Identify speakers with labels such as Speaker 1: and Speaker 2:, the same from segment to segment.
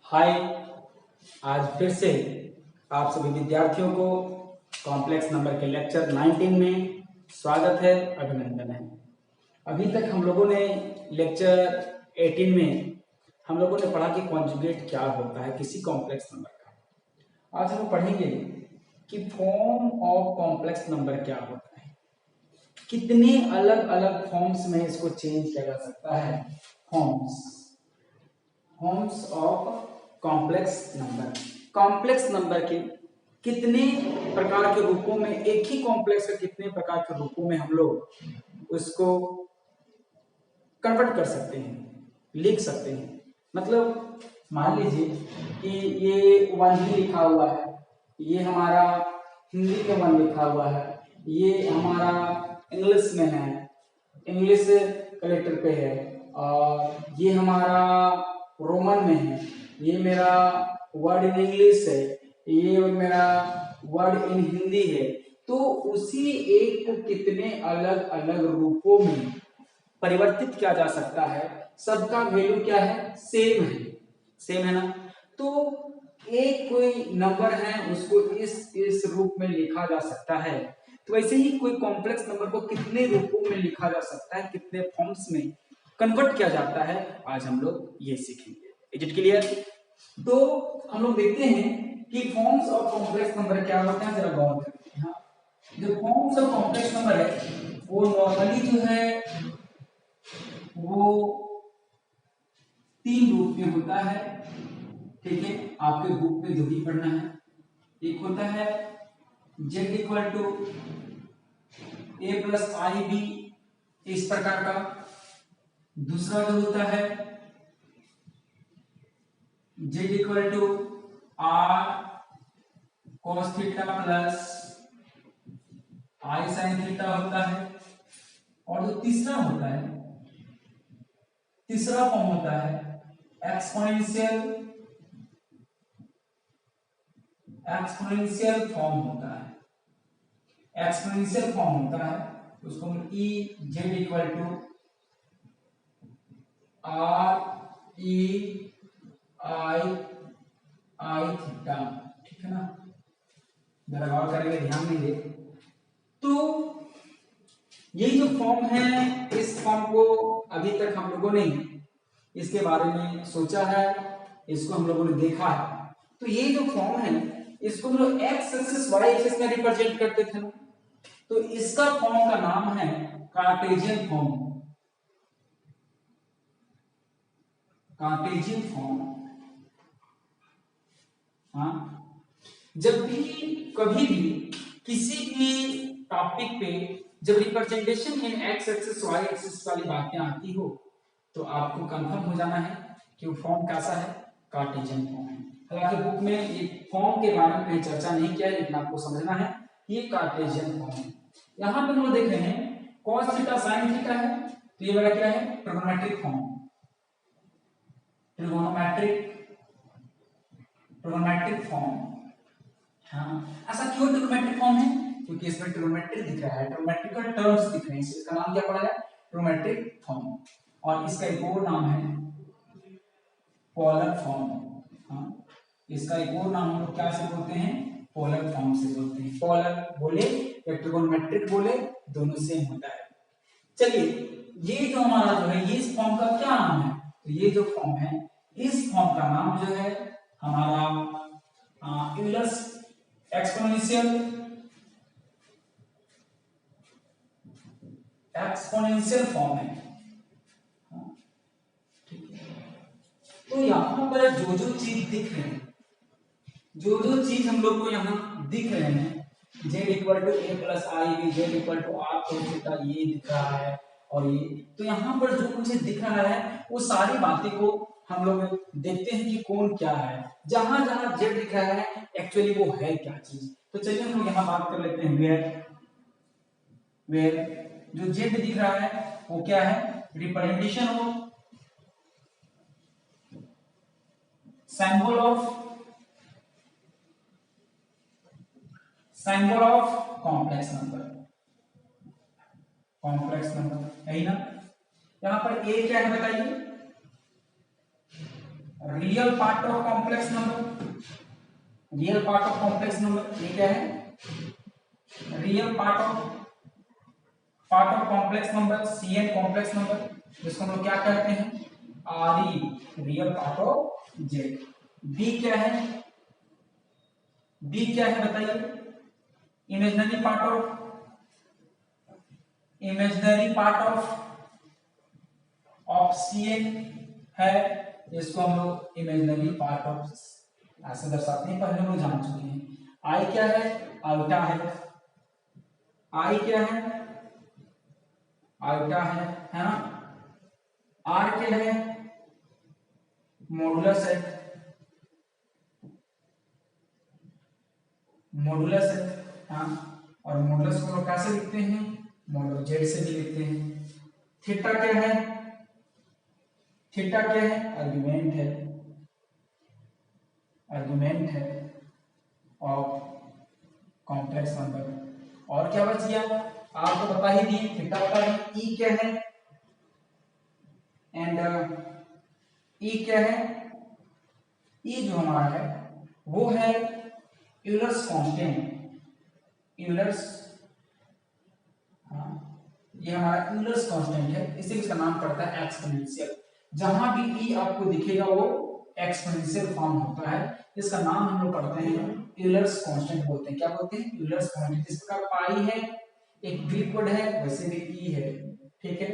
Speaker 1: हाय। आज फिर से आप सभी विद्यार्थियों को कॉम्प्लेक्स नंबर के लेक्चर 19 में स्वागत है, अभिनंदन है। अभी तक हम लोगों ने लेक्चर 18 में हम लोगों ने पढ़ा कि कॉन्जुगेट क्या होता है किसी कॉम्प्लेक्स नंबर का। आज हम पढ़ेंगे कि फॉर्म ऑफ कॉम्प्लेक्स नंबर क्या होता है, कितने अलग अलग फॉर्म्स में इसको चेंज किया जा सकता है। फॉर्म्स ऑफ कॉम्प्लेक्स नंबर के कितने प्रकार के रूपों में, एक ही कॉम्प्लेक्स के कितने प्रकार के रूपों में हम लोग उसको कन्वर्ट कर सकते हैं, लिख सकते हैं। मतलब मान लीजिए कि ये वन ही लिखा हुआ है, ये हमारा हिंदी में वन लिखा हुआ है, ये हमारा इंग्लिश में है, इंग्लिश कलेक्टर पे है, और ये हमारा रोमन में है, ये मेरा वर्ड इन इंग्लिश है, ये मेरा वर्ड इन हिंदी है। तो उसी एक को कितने अलग अलग रूपों में परिवर्तित किया जा सकता है। सबका वैल्यू क्या है, सेम है ना। तो एक कोई नंबर है उसको इस रूप में लिखा जा सकता है। तो वैसे ही कोई कॉम्प्लेक्स नंबर को कितने रूपों में लिखा जा सकता है, कितने फॉर्म्स में कन्वर्ट किया जाता है, आज हम लोग ये सीखेंगे। Is it clear? तो हम लोग देखते हैं कि फॉर्म्स ऑफ कॉम्प्लेक्स नंबर क्या होते हैं, जरा गौर करते हैं। जो फॉर्म्स ऑफ कॉम्प्लेक्स नंबर है वो नॉर्मली जो है वो 3 रूप में होता है। ठीक है, आपके बुक में जो भी पढ़ना है। एक होता है z equal to a plus i b, इस प्रकार का। दूसरा जो होता है z equal to r cos theta plus i sin theta होता है। और जो तीसरा होता है, तीसरा फॉर्म होता है एक्सपोनेंशियल फॉर्म होता है। एक्सपोनेंशियल फॉर्म होता है उसको हम e z equal to r e i i theta. ठीक है ना, जरा गौर करेंगे, ध्यान देंगे। तो यही जो फॉर्म है, इस फॉर्म को अभी तक हम लोगों ने इसके बारे में सोचा है, इसको हम लोगों ने देखा है। तो ये जो फॉर्म है इसको हम लोग एक्स एक्सिस वाई एक्सिस में रिप्रेजेंट करते थे ना। तो इसका फॉर्म का नाम है कार्टेशियन फॉर्म। Cartesian form. हाँ, जब भी कभी भी किसी भी टॉपिक पे जब representation in x axis y axis वाली बातें आती हो तो आपको कंफर्म हो जाना है कि वो फॉर्म कैसा है, कार्टेशियन फॉर्म है। हालांकि बुक में ये फॉर्म के बारे में कहीं चर्चा नहीं किया है, लेकिन आपको समझना है ये कार्टेशियन फॉर्म है। यहाँ पे हम लोग देख रहे हैं cos थीटा sin थीटा है, तो ये मेरा क्या है, ट्रिगोनोमेट्रिक फॉर्म। Trigonometric form. हाँ, ऐसा क्यों ट्रिगोनोमेट्रिक फॉर्म है? क्योंकि इसमें ट्रिगोनोमेट्री दिख रहा है, ट्रिगोनोमेट्रिकल टर्म्स दिख रहे हैं, इसका नाम क्या पड़ा है, ट्रिगोनोमेट्रिक फॉर्म। और इसका एक और नाम है पोलर फॉर्म। हाँ, इसका एक और नाम हम लोग क्या से बोलते हैं, पोलर फॉर्म से बोलते हैं। पोलर बोले या ट्रिगोनोमेट्रिक बोले, दोनों सेम होता है। चलिए, ये जो हमारा जो है, ये इस फॉर्म का क्या नाम है? तो ये जो फॉर्म है, इस फॉर्म का नाम जो है हमारा यूलर्स एक्सपोनेंशियल फॉर्म है। तो यहां पर जो चीज दिख रहे हैं, जो चीज हम लोग को यहाँ दिख रहे हैं, z equal to a plus i b, z equal to r cos theta, ये दिख रहा है। और ये तो यहाँ पर जो मुझे दिख रहा है वो सारी बातें को हम लोग देखते हैं कि कौन क्या है। जहां जहां z दिख रहा है एक्चुअली वो है क्या चीज। तो चलिए हम लोग यहाँ बात कर लेते हैं वेयर जो z दिख रहा है वो क्या है, representation of symbol of complex number, यही ना। यहां पर a क्या है बताइए, real part of complex number, real part of complex number ये क्या है, real part of complex number, Cn complex number, जिसको हम लोग क्या कहते हैं, Re real part of Z। B क्या है, बी क्या है बताइए, इमेजिनरी पार्ट ऑफ Cn है, इसको हम लोग इमेजिनरी पार्ट ऑफ ऐसे दर्शाते हैं, पहले हम लोग जान चुके हैं। आई क्या है, आल्टा है, आई क्या है, आल्टा है ना। आर क्या है, मॉडुलस है, मॉडुलस है हाँ, और मॉडुलस को लोग कैसे लिखते हैं, मॉडुलो जेड से भी लिखते हैं। थीटा क्या है, थीटा क्या है, आर्गुमेंट है, आर्गुमेंट है ऑफ कॉम्प्लेक्स नंबर। और क्या बच गया, आपको बता ही दिए, थीटा बता दिए। ई क्या है, एंड ई क्या है, ई जो हमारा है वो है यूलर्स कांस्टेंट, यूलर्स ये हमारा यूलर्स कांस्टेंट है, इसी का नाम पड़ता है एक्सपोनेंशियल। जहां भी ई आपको दिखेगा वो एक्सपोनेंशियल फॉर्म होता है, इसका नाम हम लोग पढ़ते हैं यूलर्स कांस्टेंट बोलते हैं। क्या बोलते हैं, यूलर्स कांस्टेंट। इस प्रकार पाई है एक ग्रीक वर्ड है, वैसे भी ई है, ठीक है,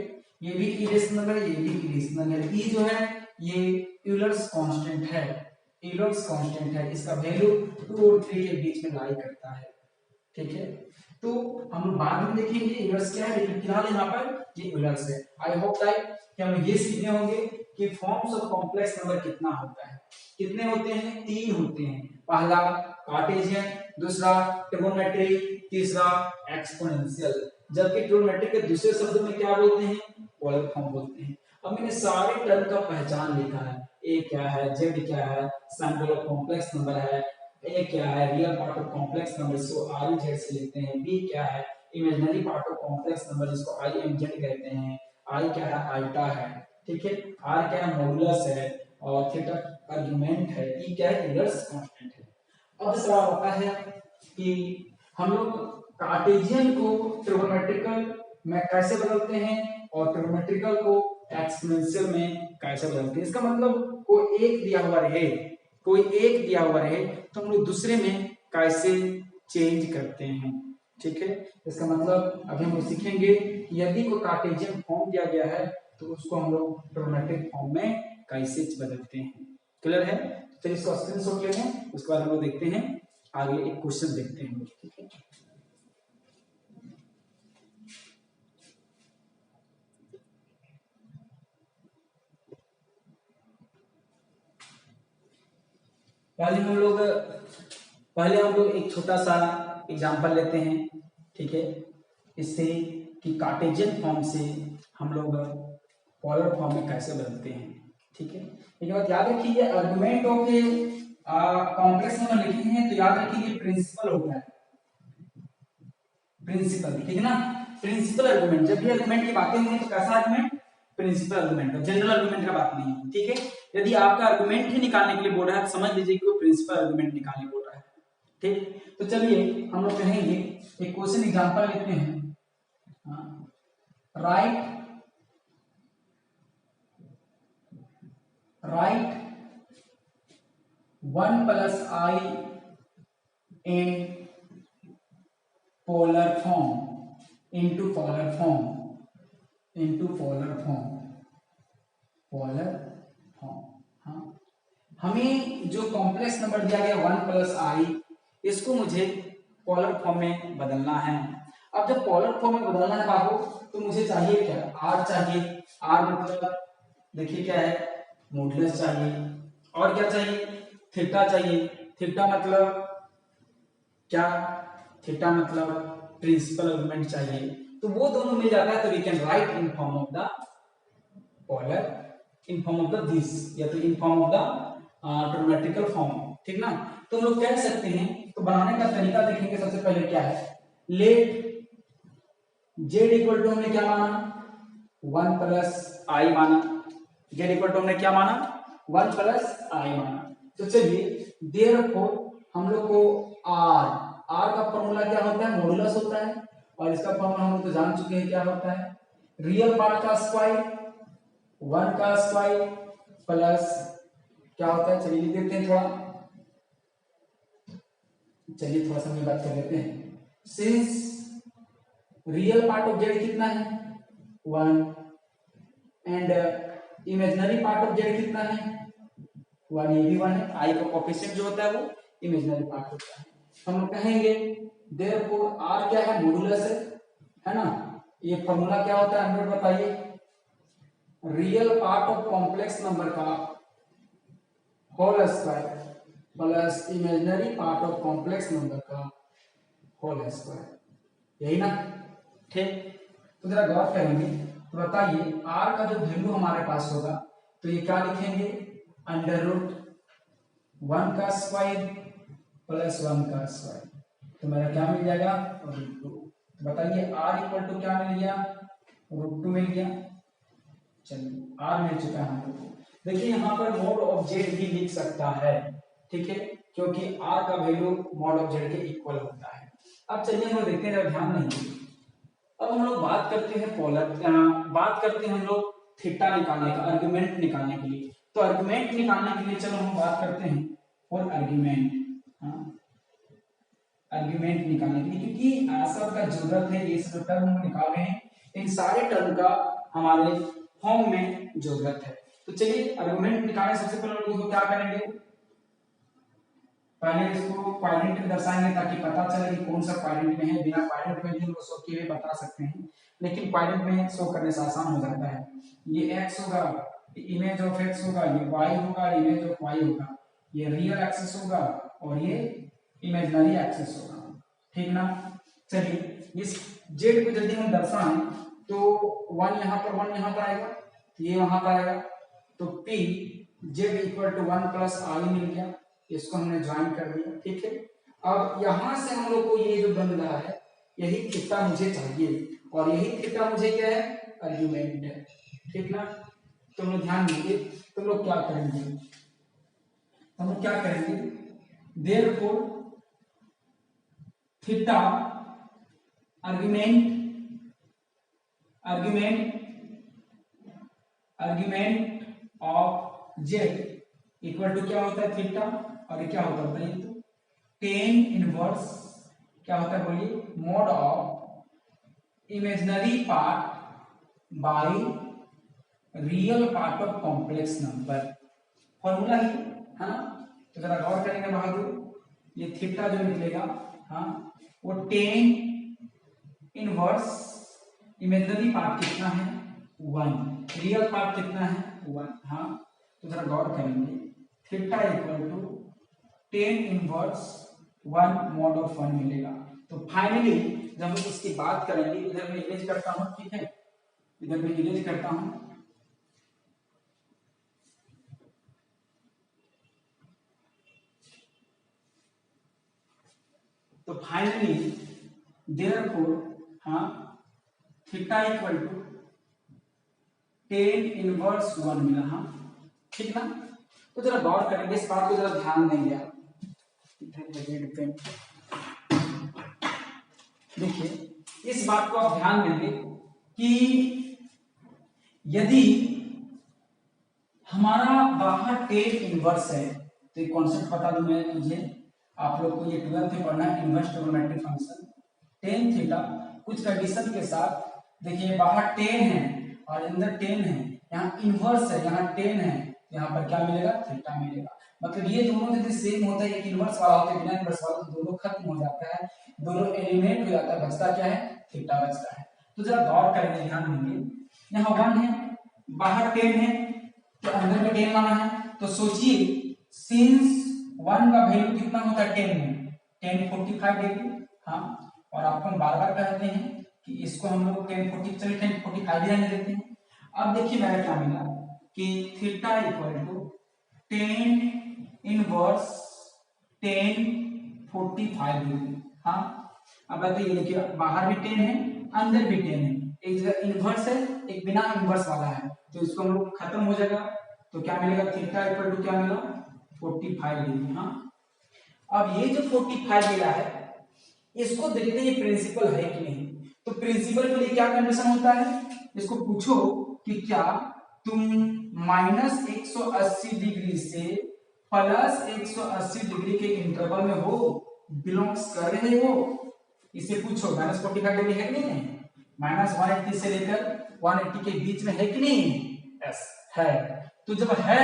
Speaker 1: ये भी इरेशनल है, ये भी इरेशनल है। ई जो है ये यूलर्स कांस्टेंट है, यूलर्स कांस्टेंट है, इसका वैल्यू 2 और 3 के बीच में लाई करता है, ठीक है। तो हम लोग बाद में देखेंगे यूलर्स क्या है, लेकिन फिलहाल यहाँ पर ये यूलर्स है। आई होप दैट कि हम ये सीखने होंगे कि फॉर्म्स ऑफ कॉम्प्लेक्स नंबर कितना होता है, कितने होते हैं, 3 होते हैं। पहला कार्टेशियन, दूसरा ट्रिगोनोमेट्री, तीसरा एक्सपोनेंशियल। जबकि ट्रिगोनोमेट्री के दूसरे शब्द में क्या बोलते हैं, पोलर फॉर्म बोलते हैं। अब मैंने सारे टर्म का पहचान लिखा है, ए क्या है, जेड क्या है, सैंपल ऑफ कॉम्प्लेक्स नंबर है, ए क्या है, real part of complex number जिसको आर एम जेड से लिखते हैं, बी क्या है, imaginary part of complex number जिसको आई एम जेड कहते हैं, आई क्या है, आल्टा है, ठीक है, आर क्या है, मॉडुलस है, और थीटा आर्गुमेंट है, ई क्या है, यूलर्स कांस्टेंट है। अब सवाल होता है कि हम लोग कार्टेशियन को ट्रिगोनोमेट्रिकल में कैसे बदलते हैं और ट्रिगोनोमेट्रिकल को एक्सपोनेंशियल में कैसे बदलते हैं। इसका मतलब कोई एक दिया हुआ रहे, कोई एक दिया हुआ रहे तो हम लोग दूसरे में कैसे चेंज करते हैं, ठीक है। इसका मतलब अभी हम लोग सीखेंगे कि यदि कोई कार्टेशियन फॉर्म दिया गया है तो उसको हम लोग ट्रिगोनोमेट्रिक फॉर्म में कैसे बदलते हैं। क्लियर है, चलिए इसको स्क्रीनशॉट ले लें, उसके बाद हम लोग देखते हैं आगे एक क्वेश्चन देखते हैं, ठीक है। पहले हम लोग एक छोटा सा एग्जांपल लेते हैं, ठीक है, इससे कि कार्टेशियन फॉर्म से हम लोग पोलर फॉर्म में कैसे बदलते हैं, ठीक है। एक बात याद रखिए, आर्गुमेंट ऑफ कॉम्प्लेक्स नंबर लिखे हैं तो याद रखिए प्रिंसिपल होता है, प्रिंसिपल, ठीक है ना। प्रिंसिपल आर्गुमेंट, जब भी आर्गुमेंट की बातें होंगी तो कैसा argument, principal argument, general argument का बात नहीं है, ठीक है। यदि आपका आर्गुमेंट ही निकालने के लिए बोल रहा है तो समझ लीजिए कि वो प्रिंसिपल आर्गुमेंट निकालने बोल रहा है, ठीक। तो चलिए हम लोग कहेंगे एक क्वेश्चन एग्जांपल लेते हैं, right 1 + i in polar form into polar form हाँ, हमें जो कॉम्प्लेक्स नंबर दिया गया 1 + i, इसको मुझे पोलर फॉर्म में बदलना है। अब जब पोलर फॉर्म में बदलना है बाबू तो मुझे चाहिए क्या, r चाहिए, r मतलब देखिए क्या है, मॉडुलस चाहिए, और क्या चाहिए, थीटा चाहिए, थीटा मतलब क्या, थीटा मतलब प्रिंसिपल आर्गुमेंट चाहिए। तो वो दोनों मिल जाता है तो we can write in form of the polar, in form of the this, या तो in form of the trigonometrical form, ठीक ना। तो हम लोग कह सकते हैं, तो बनाने का तरीका देखेंगे। सबसे पहले क्या है, लेट z इक्वल टू हमने क्या माना, 1 + i माना, z इक्वल टू हमने क्या माना, 1 प्लस आई माना। तो चलिए देयरफॉर हम लोग को आर का फॉर्मूला क्या होता है, मॉडुलस होता है, और इसका फॉर्मूला हम लोग तो जान चुके हैं क्या होता है, रियल पार्ट का स्क्वायर 1 का स्क्वायर प्लस क्या होता है, चलिए लिख देते हैं थोड़ा सा हम बात कर लेते हैं। Since real part of Z कितना है 1 and imaginary part of Z कितना है 1, ये भी 1 है, आई का कोएफिशिएंट जो होता है वो इमेजिनरी पार्ट होता है। हम लोग कहेंगे देयरफॉर आर क्या है, मॉडुलस है ना। ये फॉर्मूला क्या होता है हम लोग बताइए, real part of complex number का whole square plus imaginary part of complex number का होल स्क्वायर, यही ना। ठीक, तो जरा गौर करेंगे तो बताइए आर का जो वैल्यू हमारे पास होगा तो ये क्या लिखेंगे, अंडर रूट 1 का स्क्वायर प्लस 1 का स्क्वायर, तो मेरा क्या मिल जाएगा √2। तो बताइए आर इक्वल टू क्या मिल गया, √2 मिल गया। चलिए आर मिल चुका है हम लोग को। देखिए यहाँ पर मॉड ऑफ जेड भी लिख सकता है, ठीक है, क्योंकि आर का वैल्यू मॉड ऑफ जेड के इक्वल होता है। अब चलिए हम लोग देखते हैं, ध्यान नहीं, अब हम लोग बात करते हैं बात करते हैं हम लोग थीटा निकालने का, आर्गुमेंट निकालने के लिए। तो आर्गुमेंट निकालने के लिए चलो हम बात करते हैं फॉर आर्गुमेंट, आर्गुमेंट निकालने के लिए, क्योंकि सब का जरूरत है, ये सब टर्म हम निकाल रहे हैं, इन सारे टर्म का हमारे फॉर्म में जरूरत है। तो चलिए आर्गुमेंट निकालने सबसे पहले हम लोग क्या करेंगे, पहले इसको क्वाड्रेंट में दर्शाएंगे ताकि पता चले कि कौन सा क्वाड्रेंट में है। बिना क्वाड्रेंट में भी हम लोग शो किए हुए बता सकते हैं, लेकिन क्वाड्रेंट में शो करने से आसान हो जाता है। ये x होगा, इमेज ऑफ x होगा, ये y होगा, इमेज ऑफ y होगा, ये रियल एक्सिस होगा और ये इमेजिनरी एक्सिस होगा, ठीक ना। चलिए इस z को यदि हम दर्शाएं तो 1 यहाँ पर 1 यहाँ पर आएगा, ये वहां पर आएगा, तो p z equal to 1 plus i मिल गया, इसको हमने ज्वाइन कर दिया, ठीक है। अब यहां से हम लोग को ये जो बन रहा है यही थीटा मुझे चाहिए, और यही थीटा मुझे क्या है, आर्गुमेंट है, ठीक ना। तो लोग ध्यान दीजिए, तो लोग क्या करेंगे, हम लोग क्या करेंगे, therefore theta argument of z equal to क्या होता है थीटा, और ये क्या होता है बताइए, तो टेन इनवर्स क्या होता है बोलिए, mod of imaginary part by real part of complex number, formula ही है ना। तो जरा गौर करेंगे बहादुर, ये थीटा जो निकलेगा वो टेन इनवर्स इमेजिनरी पार्ट कितना है 1, रियल पार्ट कितना है 1, तो जरा गौर करेंगे, theta equal to tan inverse 1 mod of 1 मिलेगा। तो फाइनली जब हम इसकी बात करेंगे, इधर मैं इमेज करता हूं, ठीक है, इधर मैं इमेज करता हूं, तो finally therefore theta equal to tan inverse 1 मिला, ठीक ना। तो जरा गौर करेंगे इस बात को, जरा ध्यान देंगे आप, देखिए इस बात को आप ध्यान देंगे कि यदि हमारा बाहर टेन इनवर्स है, तो ये कॉन्सेप्ट बता दूं मैं मुझे, आप लोग को ये 12th में पढ़ना है, inverse trigonometric function tan theta कुछ कंडीशन के साथ। देखिए बाहर 10 है और अंदर 10 है, यहाँ इनवर्स है, यहाँ 10 है, यहाँ पर क्या मिलेगा, थीटा मिलेगा। मतलब ये दोनों यदि सेम होता है, एक इनवर्स वाला होता है, बिना इनवर्स वाला, तो दोनों खत्म हो जाता है, दोनों एलिमिनेट हो जाता है, बचता क्या है, थीटा बचता है। तो जरा गौर करेंगे, ध्यान देंगे, यहाँ 1 है, बाहर 10 है, तो अंदर में 10 माना है, तो सोचिए सिंस 1 का वैल्यू कितना होता है 10 में, 10 45 डिग्री, और आपको बार बार कहते हैं कि इसको हम लोग 10 40 चलिए 10 45 रहने देते हैं। अब देखिए मेरा क्या मिला कि theta equal to 10 inverse 10 45 degree, अब बताइए, देखिए बाहर भी 10 है, अंदर भी 10 है, एक जगह इनवर्स है, एक बिना इनवर्स वाला है, तो इसको हम लोग खत्म हो जाएगा, तो क्या मिलेगा, थीटा इक्वल टू क्या मिला, 45 डिग्री। हाँ, अब ये जो 45 मिला है इसको देखते हैं ये प्रिंसिपल है कि नहीं। तो प्रिंसिपल के लिए क्या कंडीशन होता है, इसको पूछो कि क्या तुम -180 डिग्री से +180 डिग्री के इंटरवल में हो, बिलोंग्स कर रहे हो, इसे पूछो। -45 डिग्री है कि नहीं है, -180 से लेकर 180 के बीच में है कि नहीं है, यस है। तो जब है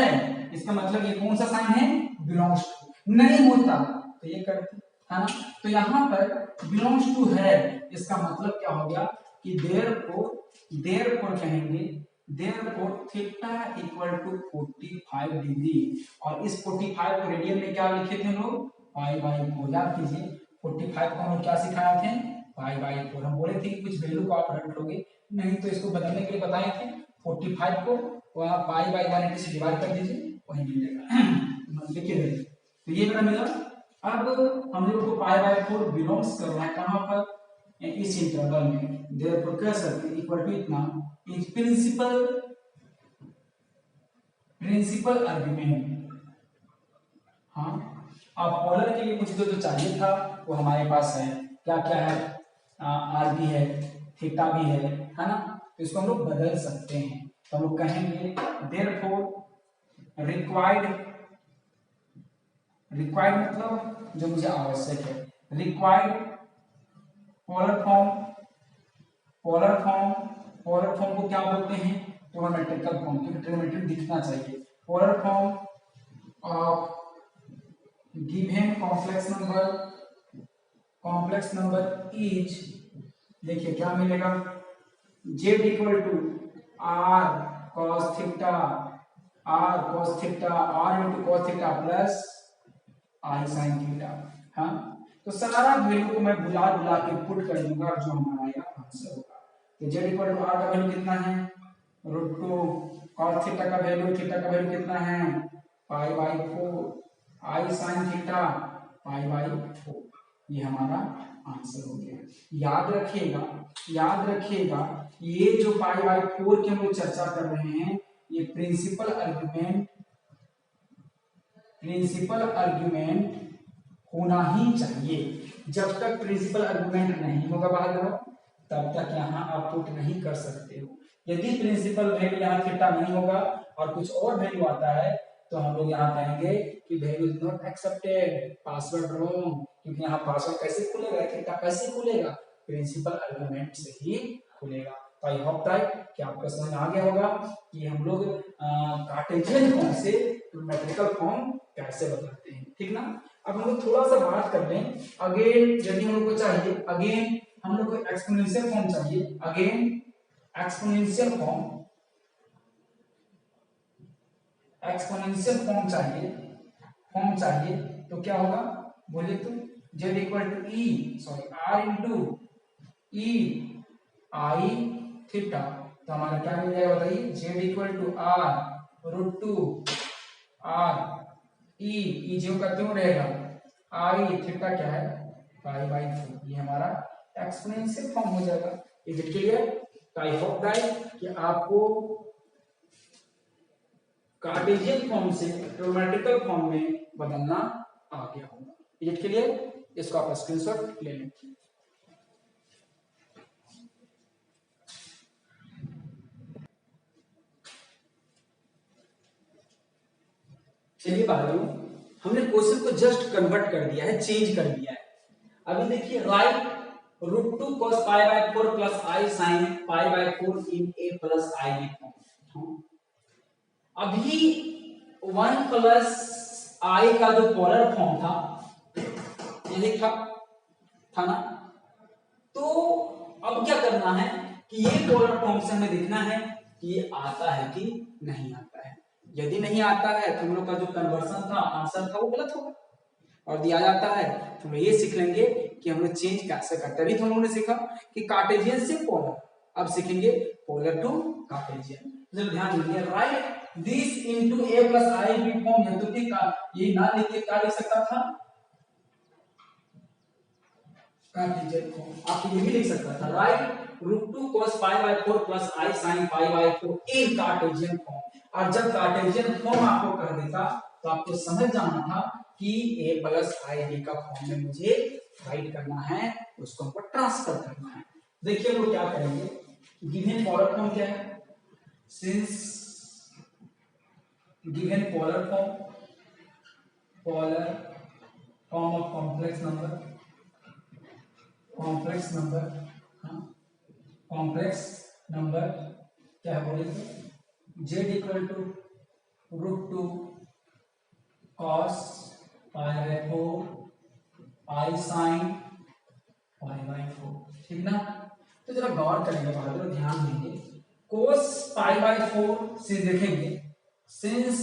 Speaker 1: इसका मतलब ये कौन सा साइन है, बिलोंग्स टू। नहीं होता तो ये करते है ना। तो यहाँ पर बिलोंग्स टू है, इसका मतलब क्या हो गया कि देयरफॉर कहेंगे, therefore theta equal to 45 degree. और इस 45 को रेडियन में क्या लिखे थे लोग, π/4। याद कीजिए 45 को हम लोग क्या सिखाए थे, π/4। हम बोले थे कि कुछ वैल्यू को आप रख लोगे, नहीं तो इसको बदलने के लिए बताए थे। 45 को π/180 से डिवाइड कर दीजिए, वही मिल जाएगा। लिखिए तो ये मेरा मिला। अब हम लोग को π/4 बिलोंग्स करना है कहां पर, इस इंटरवल में। देयरफॉर कह सकते हैं इक्वल टू इतना इज प्रिंसिपल आर्गुमेंट। हाँ, अब पोलर के लिए मुझे जो चाहिए था वो हमारे पास है, क्या क्या है, आर भी है, थीटा भी है ना। तो इसको हम लोग बदल सकते हैं। तो हम लोग कहेंगे देयरफॉर रिक्वायर्ड मतलब जो मुझे आवश्यक है, रिक्वायर्ड पोलर फॉर्म को क्या बोलते हैं, ट्रिगोनोमेट्रिकल फॉर्म, क्योंकि ट्रिगोनोमेट्रिक दिखना चाहिए। Polar form of given complex number is, देखिए क्या मिलेगा, z equal to r cos theta r into cos theta plus i sin theta. हाँ, तो सारा वैल्यू को मैं बुला के पुट कर दूंगा, जो हमारा यहाँ आंसर होगा। तो z इक्वल टू r का वैल्यू कितना है, √2, cos थीटा का वैल्यू कितना है, π/4, i sin थीटा π/4। ये हमारा आंसर हो गया। याद रखिएगा ये जो π/4 की हम लोग चर्चा कर रहे हैं, ये प्रिंसिपल आर्गुमेंट होना ही चाहिए। जब तक प्रिंसिपल आर्गुमेंट नहीं होगा बहादुर, तब तक यहाँ आप पुट नहीं कर सकते हो। यदि प्रिंसिपल वैल्यू यहाँ थीटा नहीं होगा और कुछ और वैल्यू आता है, तो हम लोग यहाँ कहेंगे कि value is not accepted, password wrong. क्योंकि यहाँ पासवर्ड कैसे खुलेगा, थीटा कैसे खुलेगा, प्रिंसिपल आर्गुमेंट से ही खुलेगा। तो आई होप दैट कि आपको समझ आ गया होगा कि हम लोग कार्टेशियन फॉर्म से ट्रिगोनोमेट्रिकल फॉर्म कैसे बदलते हैं, ठीक ना। अब हम लोग थोड़ा सा बात कर लें अगेन, यदि हम लोग को चाहिए अगेन, हम लोग को एक्सपोनेंशियल फॉर्म चाहिए, अगेन एक्सपोनेंशियल फॉर्म चाहिए। तो क्या होगा बोलिए, तो z equal to r into e i theta. तो हमारा क्या मिल जाएगा बताइए, z equal to r√2 r e जो का क्यों रहेगा, i थीटा क्या है, π/4। ये हमारा एक्सपोनेंशियल फॉर्म हो जाएगा। Is it clear. I hope that कि आपको कार्टेशियन फॉर्म से ट्रिगोनोमेट्रिकल फॉर्म में बदलना आ गया होगा। Is it clear. इसको आप स्क्रीनशॉट ले लें। चलिए बहादुर, हमने क्वेश्चन को जस्ट कन्वर्ट कर दिया है, चेंज कर दिया है। अभी देखिए, write √2 cos π/4 plus i sin π/4 in a plus i form. अभी 1 प्लस i का जो पोलर फॉर्म था, यही था ना। तो अब क्या करना है कि ये पोलर फॉर्म से हमें देखना है कि ये आता है कि नहीं आता है। यदि नहीं आता है तो हम लोग का जो कन्वर्सन था, आंसर था, वो गलत होगा। और दिया जाता है तो हम ये सीख लेंगे कि हम लोग चेंज कैसे करते हैं। अभी तो हम लोगों ने सीखा कि कार्टेशियन से पोलर, अब सीखेंगे पोलर टू कार्टेशियन। तो ध्यान दीजिए, write this into a plus i b form है। तो ये ना लिख के क्या लिख सकता था, कार्टेशियन फॉर्म। आप ये भी लिख सकता था, write √2 cos π/4 plus i sin π/4 in Cartesian form. और जब कार्टेशियन फॉर्म आपको कह देता तो आपको समझ जाना था कि a प्लस आई बी का फॉर्म में मुझे राइट करना है, उसको हमको ट्रांसफर करना है। देखिए वो क्या करेंगे, गिवन पोलर फॉर्म क्या है, since given polar form of complex number क्या है बोलेंगे, z equal to √2 cos π/4 i sin π/4, ठीक ना। तो जरा गौर करेंगे, बहादुर ध्यान देंगे, cos π/4 से देखेंगे, सिंस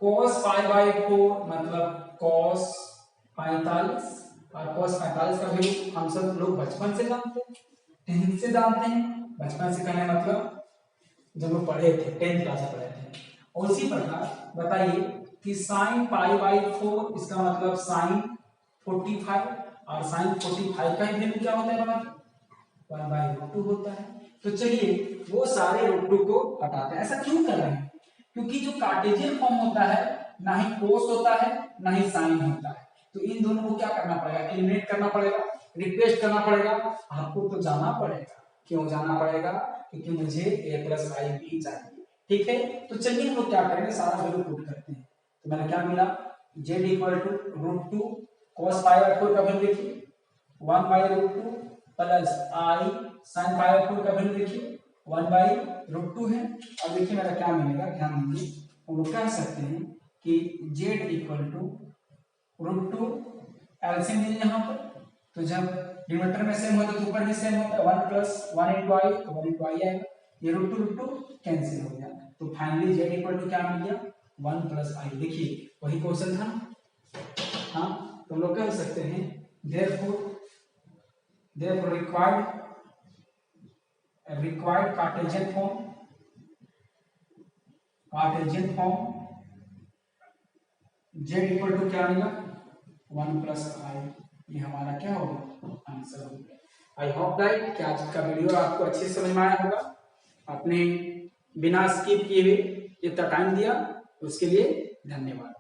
Speaker 1: cos π/4 मतलब cos 45, और cos 45 का वैल्यू हम सब लोग बचपन से जानते हैं, 10th से जानते हैं। बचपन से कहने मतलब जब हम पढ़े थे 10th क्लास में पढ़े थे। और उसी प्रकार बताइए कि sin π/4 इसका मतलब sin 45, और sin 45 का वैल्यू क्या होता है, मतलब 1/√2 होता है। तो चलिए वो सारे √2 को हटाते हैं। ऐसा क्यों कर रहे हैं, क्योंकि जो कार्टेशियन फॉर्म होता है ना ही cos होता है ना ही sin होता है, तो इन दोनों को क्या करना पड़ेगा, एलिमिनेट करना पड़ेगा, रिप्लेस करना पड़ेगा। आपको तो जाना पड़ेगा, क्यों जाना पड़ेगा, क्योंकि मुझे a प्लस आई बी चाहिए, ठीक है। तो चलिए हम लोग क्या करेंगे, सारा वैल्यू पुट करते हैं। तो मैंने क्या मिला, z इक्वल टू √2 cos π/4 का वैल्यू देखिए 1/√2 प्लस i sin π/4 का वैल्यू देखिए 1/√2 है। और देखिए मेरा क्या मिलेगा, ध्यान दीजिए, हम लोग कह सकते हैं कि z इक्वल टू √2 एलसीएम लीजिए यहाँ पर, तो जब डिनोमिनेटर में सेम होता है तो ऊपर भी सेम होता है, 1 प्लस 1 इंटू आई, तो 1 इंटू आई आएगा, ये √2 कैंसिल हो गया। तो फाइनली z इक्वल टू क्या मिल गया, 1 प्लस आई। देखिए वही क्वेश्चन था, हाँ, तो लोग कह सकते हैं therefore required Cartesian form z equal to क्या मिला, 1 प्लस आई। ये हमारा क्या होगा, आंसर होगा। आई होप दैट कि आज का वीडियो आपको अच्छे से समझ में आया होगा। आपने बिना स्किप किए हुए इतना टाइम दिया उसके लिए धन्यवाद।